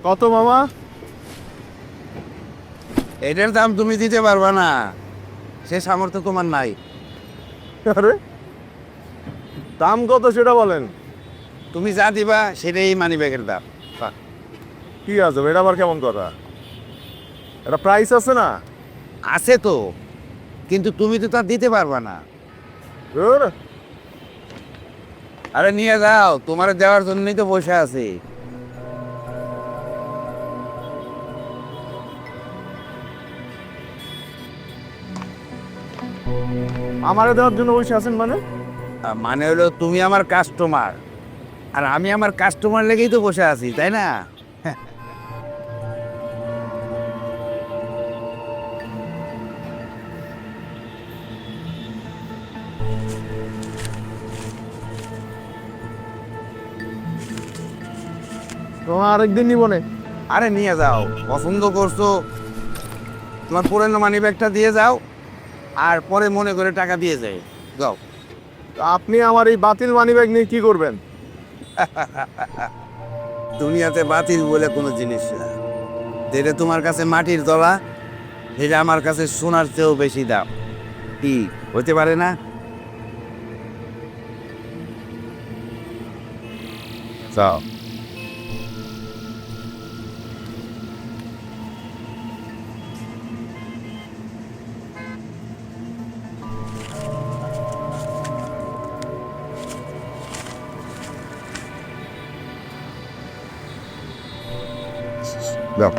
কত মামা? এটার দাম তুমি দিতে পারবা না, সে সামর্থ্য তোমার নাই। আরে দাম কত সেটা বলেন। তুমি যা দিবা সেটাই মানি ব্যাগের দাম। কি আছে এটা আবার কেমন কথা? এটা প্রাইস আছে না? আছে তো, কিন্তু তুমি তো তা দিতে পারবা না। ধুর, আরে নিয়ে যাও, তোমার দেওয়ার জন্যই তো বসে আছি। আমারে দেওয়ার জন্য বসে আছেন মানে? মানে হলো তুমি আমার কাস্টমার, আর আমি আমার কাস্টমার লেগেই তো বসে আছি, তাই না? তোমার আরেকদিন নিব নে। আরে নিয়ে যাও, পছন্দ করছো, তোমার পুরনো মানি ব্যাগটা দিয়ে যাও, আর পরে মনে করে টাকা দিয়ে যাই। যাও। আপনি আমার এই বাতিল মানি ব্যাগ নিয়ে কি করবেন? দুনিয়াতে বাতিল বলে কোনো জিনিস না, যেটা তোমার কাছে মাটির তলা, সেটা আমার কাছে সোনার চেয়েও বেশি দাম। কি হতে পারে না? যাও। যাও।